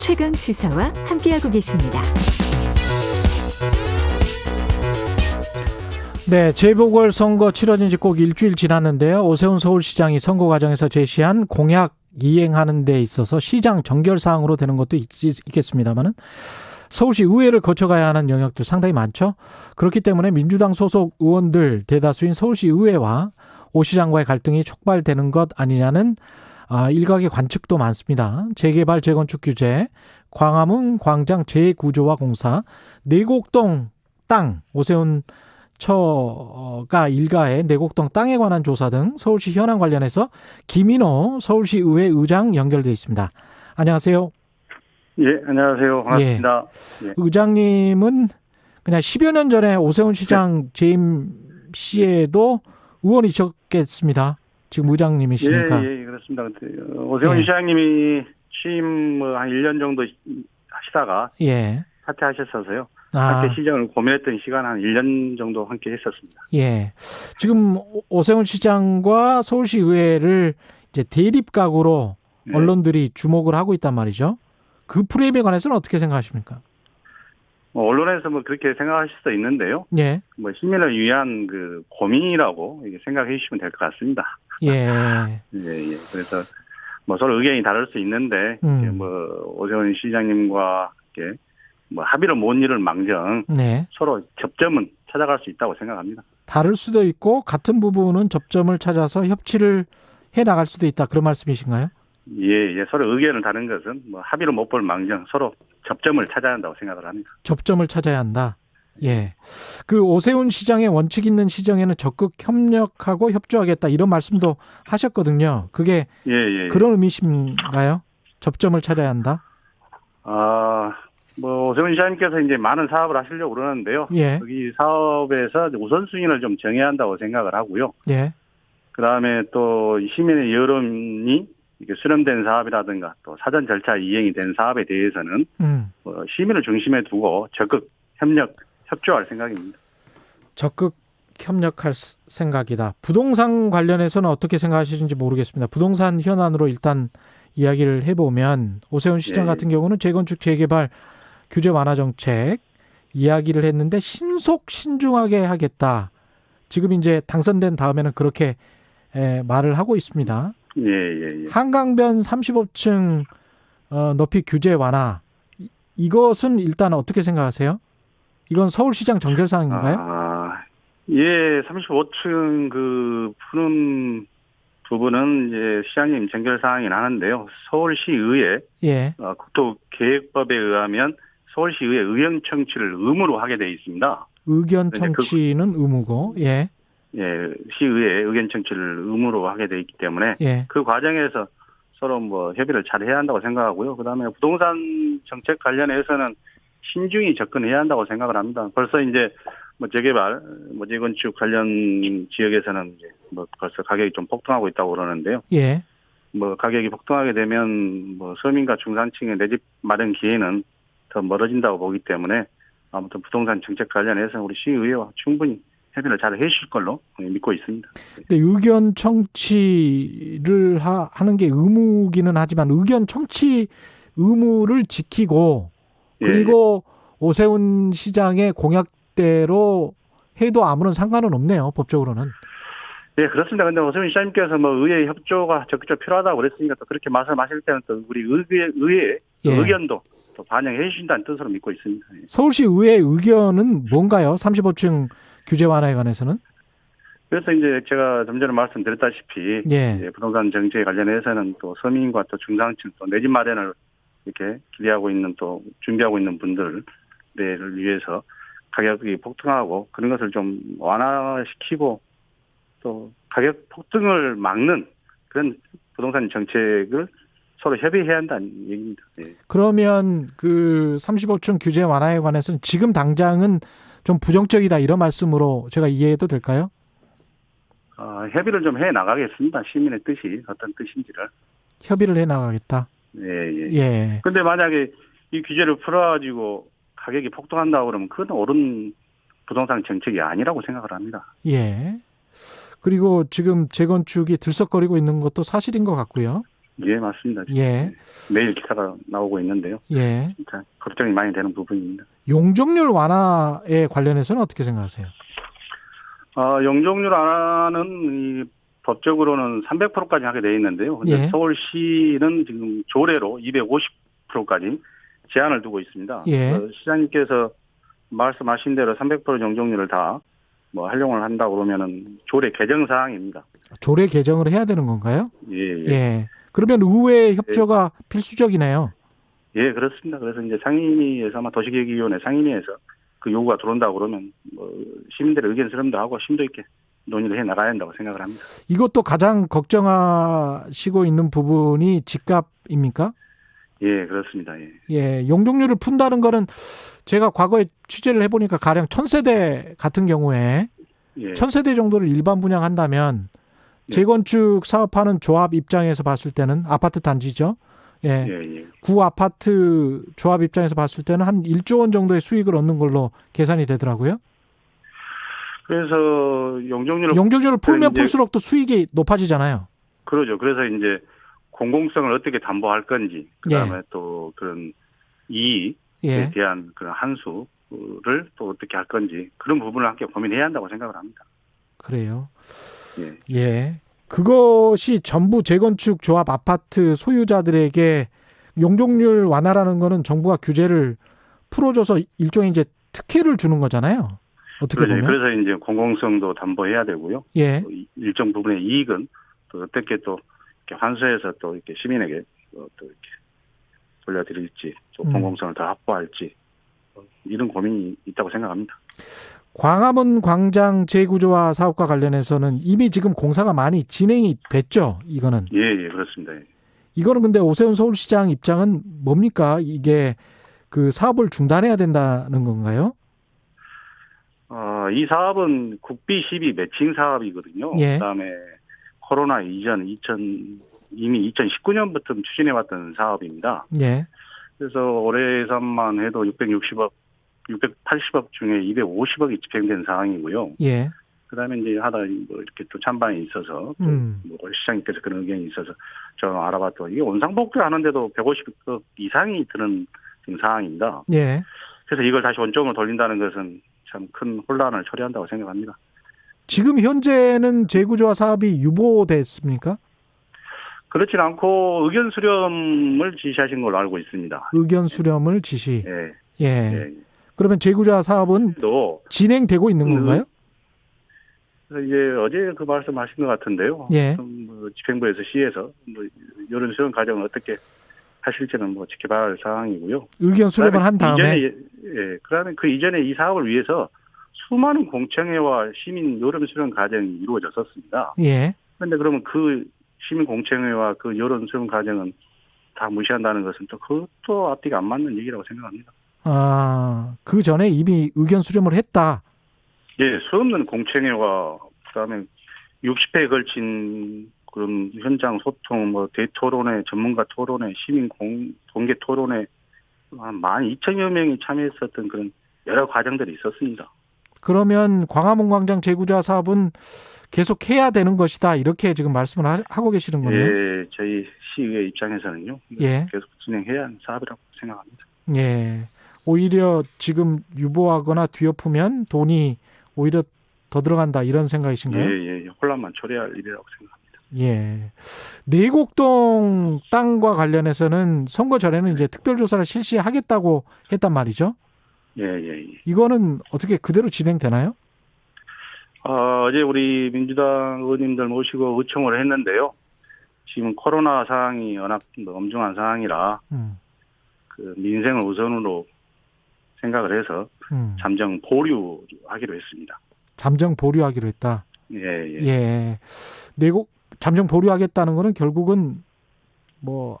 최강 시사와 함께하고 계십니다. 네, 재보궐선거 치러진 지 꼭 일주일 지났는데요. 오세훈 서울시장이 선거 과정에서 제시한 공약 이행하는 데 있어서 시장 정결사항으로 되는 것도 있겠습니다만은 서울시 의회를 거쳐가야 하는 영역도 상당히 많죠. 그렇기 때문에 민주당 소속 의원들 대다수인 서울시 의회와 오 시장과의 갈등이 촉발되는 것 아니냐는 일각의 관측도 많습니다. 재개발 재건축 규제, 광화문 광장 재구조화 공사, 내곡동 땅, 오세훈 처가 일가의 내곡동 땅에 관한 조사 등 서울시 현안 관련해서 김인호 서울시의회 의장 연결돼 있습니다. 안녕하세요. 예, 안녕하세요. 반갑습니다. 예. 의장님은 그냥 10여 년 전에 오세훈 시장 재임 시에도 의원이셨겠습니다. 지금 의장님이시니까. 예, 그렇습니다. 오세훈 시장님이 취임 한 1년 정도 하시다가 사퇴하셨어서요. 사퇴 시정을 고민했던 시간 한 1년 정도 함께 했었습니다. 예. 지금 오세훈 시장과 서울시 의회를 이제 대립각으로 언론들이 주목을 하고 있단 말이죠. 그 프레임에 관해서는 어떻게 생각하십니까? 언론에서 그렇게 생각하실 수도 있는데요. 예. 시민을 위한 그 고민이라고 생각해 주시면 될 것 같습니다. 예. 그래서 서로 의견이 다를 수 있는데 오세훈 시장님과 이렇게 합의를 못 이룰 망정 서로 접점은 찾아갈 수 있다고 생각합니다. 다를 수도 있고 같은 부분은 접점을 찾아서 협치를 해 나갈 수도 있다. 그런 말씀이신가요? 예. 서로 의견을 다른 것은 합의를 못 볼 망정 서로 접점을 찾아야 한다고 생각을 합니다. 접점을 찾아야 한다. 예. 그 오세훈 시장의 원칙 있는 시정에는 적극 협력하고 협조하겠다 이런 말씀도 하셨거든요. 그게 그런 의미신가요? 접점을 찾아야 한다. 오세훈 시장님께서 이제 많은 사업을 하시려고 그러는데요. 여기 사업에서 우선순위를 좀 정해야 한다고 생각을 하고요. 그다음에 또 시민의 여론이 이게 수렴된 사업이라든가 또 사전 절차 이행이 된 사업에 대해서는 시민을 중심에 두고 적극 협조할 생각입니다. 적극 협력할 생각이다. 부동산 관련해서는 어떻게 생각하시는지 모르겠습니다. 부동산 현안으로 일단 이야기를 해보면 오세훈 시장 같은 경우는 재건축 재개발 규제 완화 정책 이야기를 했는데 신중하게 하겠다. 지금 이제 당선된 다음에는 그렇게 말을 하고 있습니다. 한강변 35층 높이 규제 완화 이것은 일단 어떻게 생각하세요? 이건 서울시장 정결사항인가요? 35층 그 푸는 부분은 이제 시장님 정결사항이 나는데요. 서울시의회 국토계획법에 의하면 서울시의회 의견 청취를 의무로 하게 돼 있습니다. 의견 청취는 의무고, 시의회 의견 청취를 의무로 하게 돼 있기 때문에 그 과정에서 서로 협의를 잘 해야 한다고 생각하고요. 그다음에 부동산 정책 관련해서는 신중히 접근해야 한다고 생각을 합니다. 벌써 이제 재개발, 재건축 관련 지역에서는 이제 벌써 가격이 좀 폭등하고 있다고 그러는데요. 가격이 폭등하게 되면 서민과 중산층의 내 집 마련 기회는 더 멀어진다고 보기 때문에 아무튼 부동산 정책 관련해서 우리 시의회와 충분히 협의를 잘 해주실 걸로 믿고 있습니다. 근데 의견 청취를 하는 게 의무기는 하지만 의견 청취 의무를 지키고 그리고 오세훈 시장의 공약대로 해도 아무런 상관은 없네요. 법적으로는. 네, 그렇습니다. 근데 오세훈 시장님께서 의회 협조가 적극적으로 필요하다고 그랬으니까 또 그렇게 말씀하실 때는 또 우리 의회의 의견도 또 반영해 주신다는 뜻으로 믿고 있습니다. 서울시 의회 의견은 뭔가요? 35층 규제 완화에 관해서는? 그래서 이제 제가 좀 전에 말씀드렸다시피 부동산 정책에 관련해서는 또 서민과 또 중산층 또 내 집 마련을 이렇게 기대하고 있는 또 준비하고 있는 분들을 위해서 가격이 폭등하고 그런 것을 좀 완화시키고 또 가격 폭등을 막는 그런 부동산 정책을 서로 협의해야 한다는 얘기입니다. 그러면 그 35층 규제 완화에 관해서는 지금 당장은 좀 부정적이다 이런 말씀으로 제가 이해해도 될까요? 협의를 좀 해 나가겠습니다. 시민의 뜻이 어떤 뜻인지를. 협의를 해 나가겠다. 근데 만약에 이 규제를 풀어가지고 가격이 폭등한다고 그러면 그건 옳은 부동산 정책이 아니라고 생각을 합니다. 그리고 지금 재건축이 들썩거리고 있는 것도 사실인 것 같고요. 예, 맞습니다. 예. 매일 기사가 나오고 있는데요. 예. 진짜 걱정이 많이 되는 부분입니다. 용적률 완화에 관련해서는 어떻게 생각하세요? 용적률 완화는 이 법적으로는 300%까지 하게 돼 있는데요. 근데 예. 서울시는 지금 조례로 250%까지 제한을 두고 있습니다. 예. 시장님께서 말씀하신 대로 300% 용적률을 다 활용을 한다고 그러면은 조례 개정 사항입니다. 조례 개정을 해야 되는 건가요? 예, 예. 예. 그러면 의회 협조가 필수적이네요. 예, 그렇습니다. 그래서 이제 상임위에서 아마 도시계획위원회 상임위에서 그 요구가 들어온다고 그러면 시민들의 의견 수렴도 하고 심도 있게 논의를 해 나가야 한다고 생각을 합니다. 이것도 가장 걱정하시고 있는 부분이 집값입니까? 예, 그렇습니다. 예. 예, 용적률을 푼다는 거는 제가 과거에 취재를 해보니까 가령 1000세대 같은 경우에 예. 1000세대 정도를 일반 분양한다면 예. 재건축 사업하는 조합 입장에서 봤을 때는 아파트 단지죠. 예. 예, 예. 구 아파트 조합 입장에서 봤을 때는 한 1조 원 정도의 수익을 얻는 걸로 계산이 되더라고요. 그래서 용적률을 풀면 풀수록 또 수익이 높아지잖아요. 그러죠. 그래서 이제 공공성을 어떻게 담보할 건지, 그다음에 예. 또 그런 이익에 예. 대한 그런 한수를 또 어떻게 할 건지 그런 부분을 함께 고민해야 한다고 생각을 합니다. 그래요. 예. 예. 그것이 전부 재건축 조합 아파트 소유자들에게 용적률 완화라는 거는 정부가 규제를 풀어줘서 일종의 이제 특혜를 주는 거잖아요. 어떻게 보면. 그래서 이제 공공성도 담보해야 되고요. 예. 또 일정 부분의 이익은 또 어떻게 또 이렇게 환수해서 또 이렇게 시민에게 또 이렇게 돌려드릴지, 또 공공성을 더 확보할지 이런 고민이 있다고 생각합니다. 광화문 광장 재구조화 사업과 관련해서는 이미 지금 공사가 많이 진행이 됐죠. 이거는. 예, 그렇습니다. 예. 이거는 근데 오세훈 서울시장 입장은 뭡니까? 이게 그 사업을 중단해야 된다는 건가요? 이 사업은 국비 12 매칭 사업이거든요. 예. 그다음에 코로나 이전 이미 2019년부터 추진해왔던 사업입니다. 예. 그래서 올해 예산만 해도 680억 중에 250억이 집행된 상황이고요. 예. 그다음에 이제 하다 이렇게 또 찬반이 있어서 시장님께서 그런 의견이 있어서 저 알아봤더니 이게 원상복구 하는데도 150억 이상이 드는 지금 상황입니다. 예. 그래서 이걸 다시 원점으로 돌린다는 것은 참 큰 혼란을 초래한다고 생각합니다. 지금 현재는 재구조화 사업이 유보됐습니까? 그렇진 않고 의견 수렴을 지시하신 걸로 알고 있습니다. 의견 수렴을 지시. 예. 예. 그러면 재구조화 사업은 또 진행되고 있는 건가요? 그래서 이제 어제 그 말씀하신 것 같은데요. 예. 집행부에서 시에서 이런 수렴 과정을 어떻게 하실지는 지켜봐야 할 상황이고요. 의견 수렴을 한 다음에 그다음에 그 이전에 이 사업을 위해서 수많은 공청회와 시민 여론 수렴 과정이 이루어졌었습니다. 예. 그런데 그러면 그 시민 공청회와 그 여론 수렴 과정은 다 무시한다는 것은 또 그것도 앞뒤가 안 맞는 얘기라고 생각합니다. 그 전에 이미 의견 수렴을 했다. 예, 수없는 공청회와 그다음에 60회에 걸친 그런 현장 소통, 대토론회, 전문가 토론회, 시민 공개 토론회 한 12,000여 명이 참여했었던 그런 여러 과정들이 있었습니다. 그러면 광화문 광장 재구조화 사업은 계속 해야 되는 것이다. 이렇게 지금 말씀을 하고 계시는 거네요. 예, 저희 시의회 입장에서는요. 예. 계속 진행해야 하는 사업이라고 생각합니다. 예. 오히려 지금 유보하거나 뒤엎으면 돈이 오히려 더 들어간다 이런 생각이신가요? 예. 혼란만 초래할 일이라고 생각합니다. 예. 내곡동 땅과 관련해서는 선거 전에는 이제 특별조사를 실시하겠다고 했단 말이죠. 예. 이거는 어떻게 그대로 진행되나요? 어제 우리 민주당 의원님들 모시고 의총을 했는데요. 지금 코로나 상황이 워낙 엄중한 상황이라 그 민생을 우선으로 생각을 해서 잠정 보류하기로 했습니다. 잠정 보류하기로 했다. 예. 잠정 보류하겠다는 거는 결국은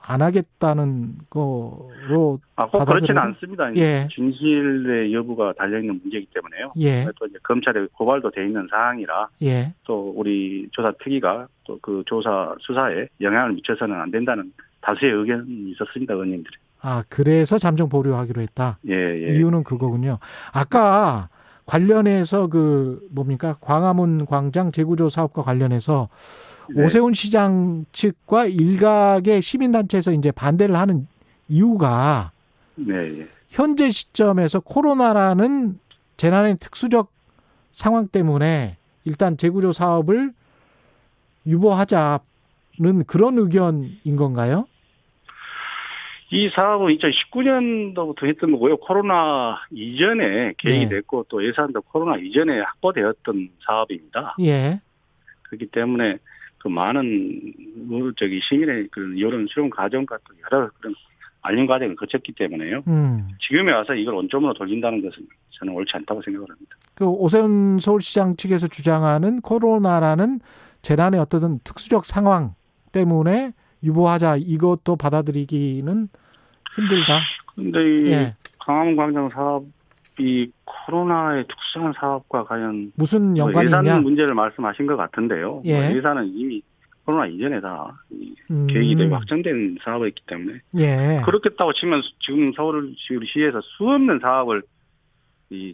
안 하겠다는 거로 꼭 그렇지는 않습니다. 예. 진실의 여부가 달려있는 문제이기 때문에요. 예. 또 이제 검찰에 고발도 돼 있는 사항이라 예. 또 우리 조사 특위가 또 그 조사 수사에 영향을 미쳐서는 안 된다는 다수의 의견이 있었습니다. 의원님들이. 그래서 잠정 보류하기로 했다. 예. 이유는 그거군요. 아까 관련해서 뭡니까? 광화문 광장 재구조 사업과 관련해서 네. 오세훈 시장 측과 일각의 시민단체에서 이제 반대를 하는 이유가 네. 현재 시점에서 코로나라는 재난의 특수적 상황 때문에 일단 재구조 사업을 유보하자는 그런 의견인 건가요? 이 사업은 2019년도부터 했던 거고요. 코로나 이전에 계획이 네. 됐고 또 예산도 코로나 이전에 확보되었던 사업입니다. 예. 그렇기 때문에 그 많은 시민의 그 여론 수용 과정과 또 여러 그런 알림 과정을 거쳤기 때문에요. 지금에 와서 이걸 원점으로 돌린다는 것은 저는 옳지 않다고 생각을 합니다. 그 오세훈 서울시장 측에서 주장하는 코로나라는 재난의 어떤 특수적 상황 때문에 유보하자 이것도 받아들이기는 힘들다. 그런데 이 예. 광화문 광장 사업이 코로나의 특수한 사업과 과연 무슨 연관이 예산 있냐? 문제를 말씀하신 것 같은데요. 예. 예산은 이미 코로나 이전에 다 계획이 되고 확정된 사업이기 때문에 예. 그렇겠다고 치면 지금 서울시에서 수없는 사업을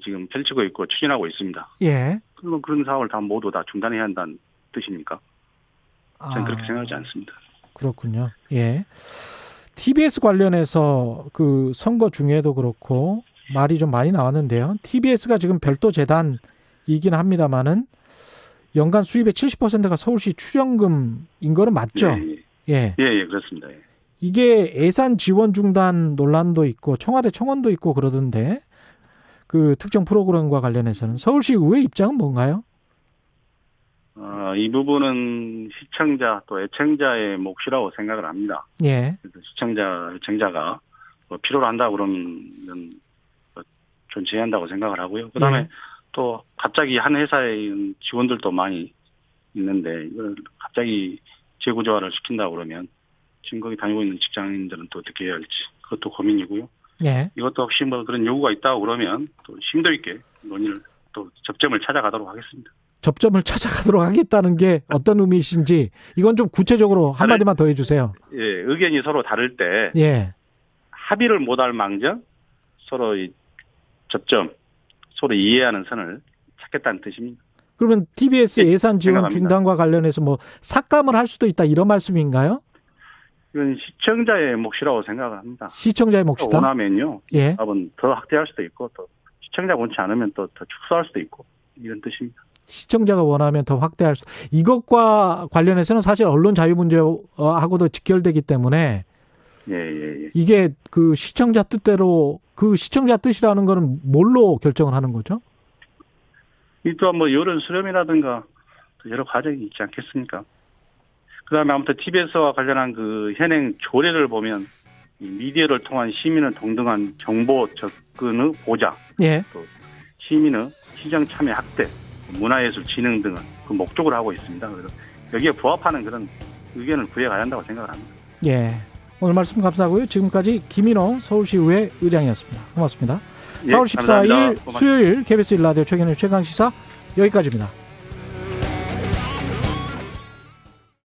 지금 펼치고 있고 추진하고 있습니다. 예. 그러면 그런 사업을 다 모두 다 중단해야 한다는 뜻입니까? 저는 그렇게 생각하지 않습니다. 그렇군요. 예. TBS 관련해서 그 선거 중에도 그렇고 말이 좀 많이 나왔는데요. TBS가 지금 별도 재단이긴 합니다만은 연간 수입의 70%가 서울시 출연금인 거는 맞죠? 예, 그렇습니다. 예. 이게 예산 지원 중단 논란도 있고 청와대 청원도 있고 그러던데 그 특정 프로그램과 관련해서는 서울시 의회 입장은 뭔가요? 이 부분은 시청자 또 애청자의 몫이라고 생각을 합니다. 예. 그래서 시청자, 애청자가 필요로 한다 그러면 존재한다고 생각을 하고요. 그다음에 예. 또 갑자기 한 회사의 직원들도 많이 있는데 이걸 갑자기 재구조화를 시킨다 그러면 지금 거기 다니고 있는 직장인들은 또 어떻게 해야 할지 그것도 고민이고요. 예. 이것도 혹시 그런 요구가 있다고 그러면 또 심도 있게 논의를 또 접점을 찾아가도록 하겠습니다. 접점을 찾아가도록 하겠다는 게 어떤 의미이신지 이건 좀 구체적으로 한마디만 더 해주세요. 예, 의견이 서로 다를 때 예. 합의를 못할 망정 서로 이 접점 서로 이해하는 선을 찾겠다는 뜻입니다. 그러면 TBS 예산 지원 중단과 관련해서 삭감을 할 수도 있다 이런 말씀인가요? 이건 시청자의 몫이라고 생각을 합니다. 시청자의 몫이다? 원하면요. 예. 더 확대할 수도 있고 또 시청자가 원치 않으면 또 더 축소할 수도 있고 이런 뜻입니다. 시청자가 원하면 더 확대할 수. 이것과 관련해서는 사실 언론 자유 문제하고도 직결되기 때문에 예. 이게 그 시청자 뜻대로 그 시청자 뜻이라는 거는 뭘로 결정을 하는 거죠? 이 또한 여론 수렴이라든가 여러 과정이 있지 않겠습니까? 그다음에 아무튼 TBS와 관련한 그 현행 조례를 보면 미디어를 통한 시민의 동등한 정보 접근의 보장, 예. 또 시민의 시정 참여 확대, 문화예술 진흥 등을 그 목적으로 하고 있습니다. 그래서 여기에 부합하는 그런 의견을 구해가야 한다고 생각을 합니다. 예. 오늘 말씀 감사하고요. 지금까지 김인호 서울시의회 의장이었습니다. 고맙습니다. 예, 4월 14일 감사합니다. 수요일 KBS 1라디오 최경영의 최강시사 여기까지입니다.